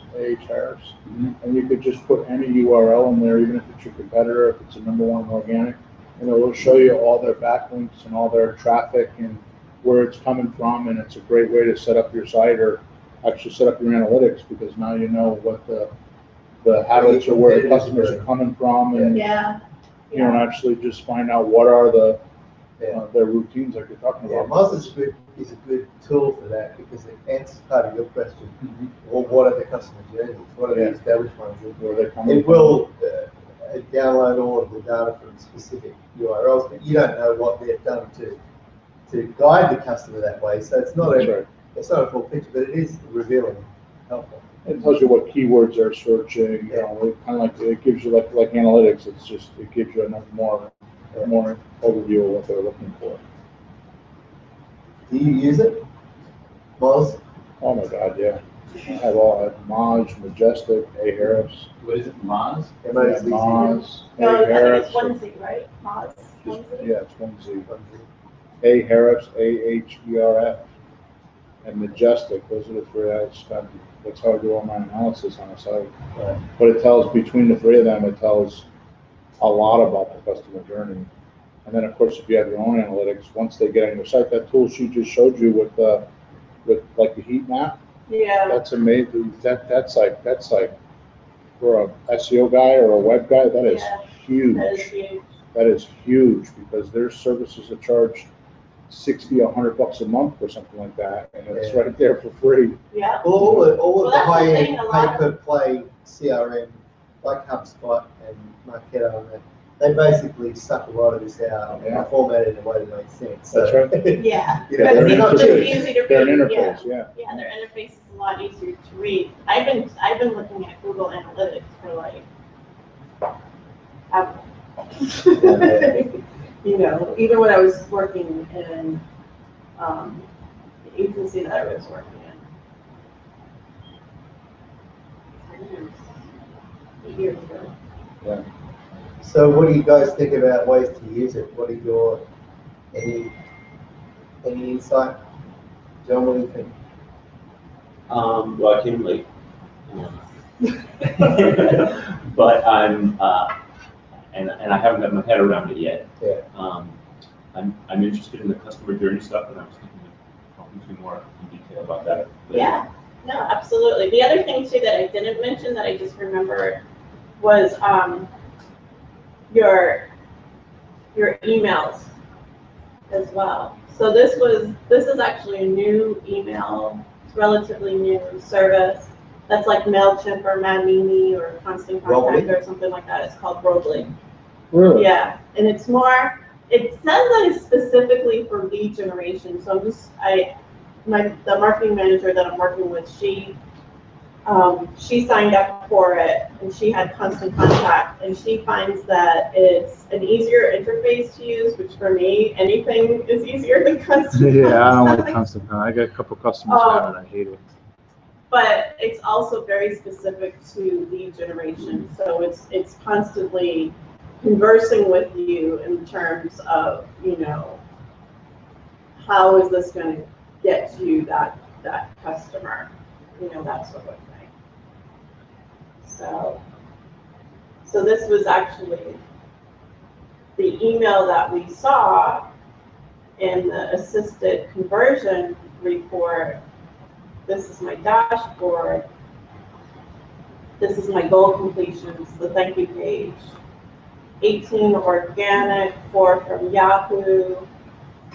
and you could just put any URL in there, even if it's your competitor, if it's a #1 organic, and it will show you all their backlinks and all their traffic and where it's coming from, and it's a great way to set up your site or actually set up your analytics, because now you know what the habits or where the customers are coming from, and Yeah. you know, and actually just find out what are their routines like you're talking Yeah, about. Moz is a good tool for that because it answers part of your question. Well, what are the customer journeys? What are the Yeah. established ones? Where they're coming It from. will download all of the data from specific URLs, but you don't know what they've done to guide the customer that way. So it's not That's a right. it's not a full picture, but it is revealing, helpful. It tells you what keywords they're searching, you know, it kind of like, it gives you like analytics, it gives you enough more overview of what they're looking for. Do you use it, Moz? Oh my God, yeah. I have Moz, Majestic, Ahrefs, What is it, Moz? M-O-Z. Moz, No, I think it's Ahrefs. one Z, right? Moz? One Z? Yeah, it's one Z. Ahrefs, Ahref, and Majestic, those are the three I spend. That's how I do all my analysis on a site. Right. But it tells, between the three of them, it tells a lot about the customer journey. And then, of course, if you have your own analytics, once they get on your site, that tool she just showed you with like the heat map, Yeah. that's amazing. That's like for a SEO guy or a web guy, that is Yeah. huge. That is huge. That is huge, because there's services that charge $60, $100 a month for something like that, and it's Yeah. right there for free. Yeah. All of Well, the that's the high-end thing, a lot pay-per-play CRM, like HubSpot and Marketo, and that, they basically suck a lot of this out Yeah. and format it in a way that makes sense. That's So, right. Yeah. You know, Yeah, But they're they're not it's cheap. easy to They're an read, yeah. interface, yeah. Yeah, their interface is a lot easier to read. I've been looking at Google Analytics for like ever. You know, even when I was working in the agency that I was working in. 8 years ago. so what do you guys think about ways to use it? What are your, any insight? John, what do you think? Well, I came late. But I'm, and I haven't got my head around it yet. Yeah. I'm interested in the customer journey stuff, and I was thinking of talking to you more in detail about that. later. Yeah, no, absolutely. The other thing too that I didn't mention that I just remembered was your emails as well. So this is actually a new email, relatively new service. That's like MailChimp or Madmini or Constant Contact or something like that. It's called Robly. Really? Yeah, and it's more, it says that it's specifically for lead generation. So the marketing manager that I'm working with, she She signed up for it and she had constant contact, and she finds that it's an easier interface to use, which for me, anything is easier than constant Yeah, I don't like contact. constant, I got a couple customers have it, I hate it. But it's also very specific to lead generation, so it's constantly conversing with you in terms of, you know, how is this going to get you that customer, you know, that sort of thing. So this was actually the email that we saw in the assisted conversion report. This is my dashboard. This is my goal completions, the thank you page. 18 organic, 4 from Yahoo.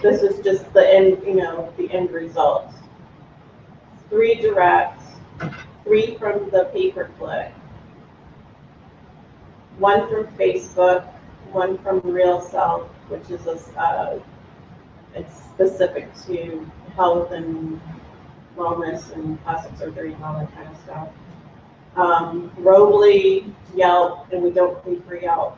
This is just the end, you know, the end result. 3 directs, 3 from the pay-per-click, 1 from Facebook, 1 from RealSelf, which is it's specific to health and wellness and plastic surgery and all that kind of stuff. Robly, Yelp, and we don't pay for Yelp.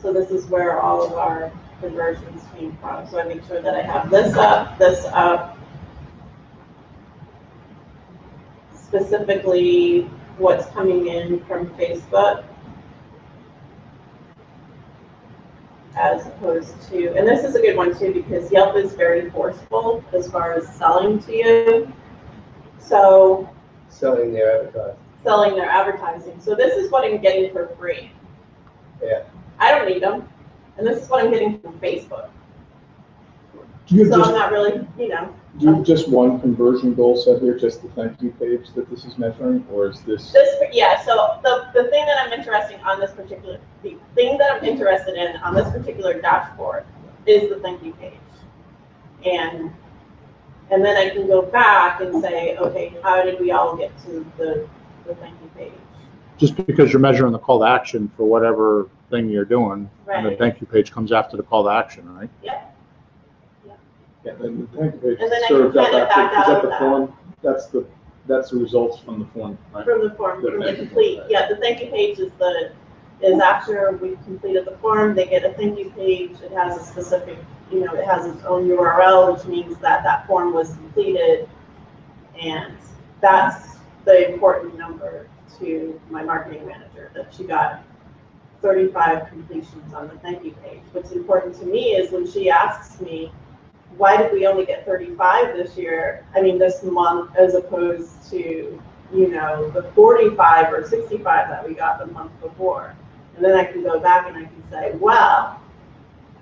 So this is where all of our conversions came from. So I make sure that I have this up, specifically what's coming in from Facebook, as opposed to, and this is a good one too, because Yelp is very forceful as far as selling to you. So Selling their advertising. selling their advertising. So this is what I'm getting for free. Yeah. I don't need them. And this is what I'm getting from Facebook. Do you So have I'm just, not really, you know, do you have just one conversion goal set here, just the thank you page that this is measuring, or is this? yeah, so the thing that I'm interested on this particular, the thing that I'm interested in on this particular dashboard is the thank you page. And then I can go back and say, okay, how did we all get to the thank you page? Just because you're measuring the call to action for whatever thing you're doing, and the Right. thank you page comes after the call to action, right? Yeah, and the thank you page And then I served can up kind of after, back is out that of the that. form? That's the results from the form, right? From the form, The from the thank you complete, page. yeah, the thank you page is after we've completed the form, they get a thank you page. It has a specific, you know, it has its own URL, which means that that form was completed. And that's the important number to my marketing manager, that she got 35 completions on the thank you page. What's important to me is when she asks me, why did we only get 35 this year? I mean, this month, as opposed to, you know, the 45 or 65 that we got the month before. And then I can go back and I can say, well,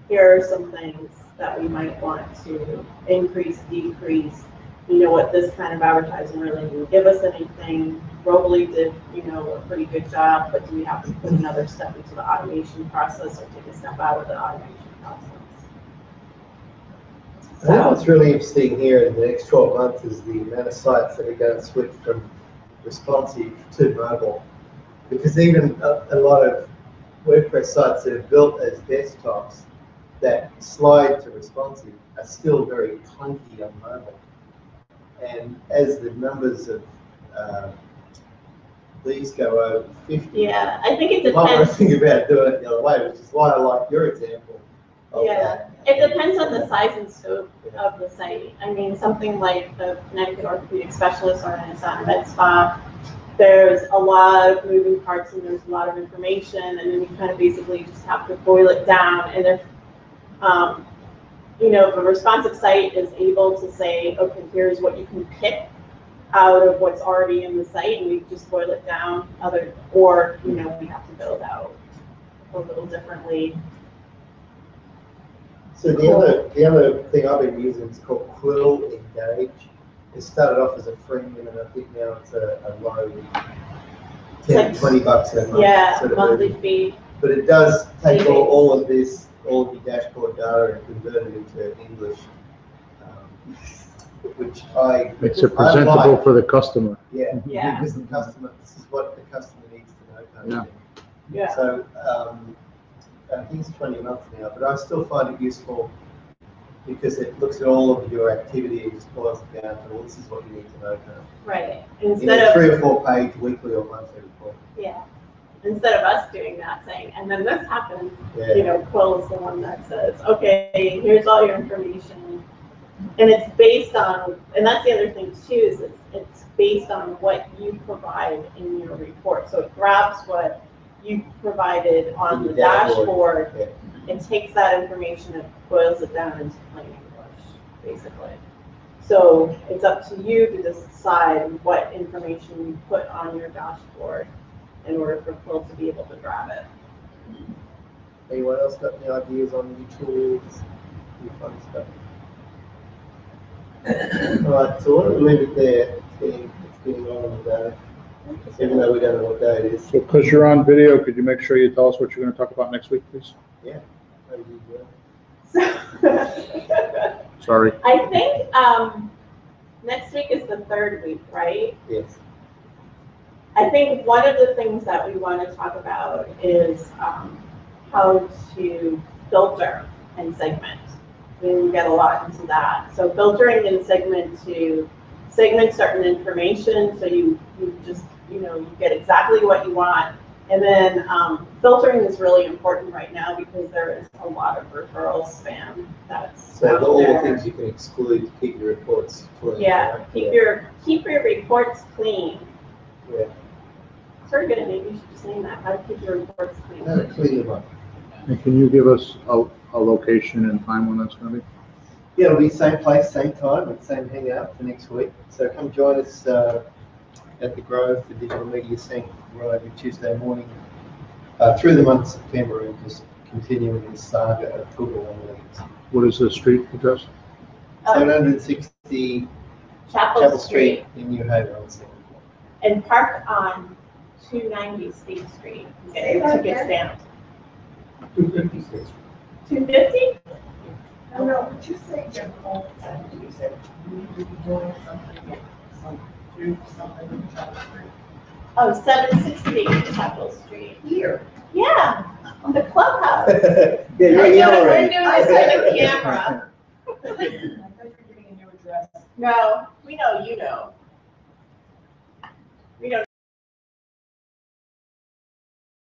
here are some things that we might want to increase, decrease. You know what, this kind of advertising really didn't give us anything. Robly did, you know, a pretty good job, but do we have to put another step into the automation process or take a step out of the automation process? I think what's really interesting here in the next 12 months is the amount of sites that are going to switch from responsive to mobile. Because even a lot of WordPress sites that are built as desktops that slide to responsive are still very clunky on mobile. And as the numbers of these go over 50, Yeah, I think it you might want to depends. think about doing it the other way, which is why I like your example of Yeah, that. it depends on the size and scope of the site. I mean, something like the Connecticut Orthopedic Specialist or an Asana Med Spa, there's a lot of moving parts and there's a lot of information, and then you kind of basically just have to boil it down. And if, you know, if a responsive site is able to say, okay, here's what you can pick out of what's already in the site, and we just boil it down, or, you know, we have to build out a little differently. So the other thing I've been using is called Quill Engage. It started off as a freemium, and I think now it's a low 10, 20 bucks a month. Yeah, sort of monthly version. fee. But it does take all of this, all of your dashboard data, and convert it into English, which Makes it I presentable like. for the customer. Yeah, Yeah. because the customer, this is what the customer needs to know. Kind of thing. Yeah. So I think it's 20 months now, but I still find it useful because it looks at all of your activity and just boils it down to, well, this is what you need to know now. Right, In instead a of, 3 or 4 page weekly or monthly report. yeah, instead of us doing that, saying, and then this happened, Yeah. you know, Quill is the one that says, okay, here's all your information. And it's based on, and that's the other thing too, is it's based on what you provide in your report. So it grabs what you provided on the In your dashboard. dashboard, it takes that information and boils it down into plain English, basically. So it's up to you to decide what information you put on your dashboard in order for Quill to be able to grab it. Anyone else got any ideas on new tools, new fun stuff? All right, so why don't we leave it there? It's getting on in the day, even though we don't know what day it is. So because you're on video, could you make sure you tell us what you're going to talk about next week, please? Yeah. Maybe you will. So Sorry. I think next week is the 3rd week, right? Yes. I think one of the things that we want to talk about is how to filter and segment. We get a lot into that. So filtering and segment certain information, so you just, you know, you get exactly what you want. And then filtering is really important right now because there is a lot of referral spam that's So out all the there. things you can exclude to keep your reports clean. Yeah, right? keep your reports clean. Yeah. Sort of good, maybe you should just name that, how to keep your reports clean. No, clean them up. And can you give us a location and time when that's going to be? Yeah, it'll be same place, same time, and same hangout for next week. So come join us at the Grove for Digital Media Sync. We're every Tuesday morning through the month of September and just continuing this saga of Google Analytics. What is the street address? 760 Chapel Street, in New Haven on the second floor. and park on 290 State Street, get your tickets down. 250 State Street. 250? No, but you say general, you said you need to be doing something, do something in Chapel Street. Oh, 760 Chapel Street. Here. Yeah, the clubhouse. Yeah, We're you're doing yelling. this for the camera. I thought you were giving a new address. No, we know you know.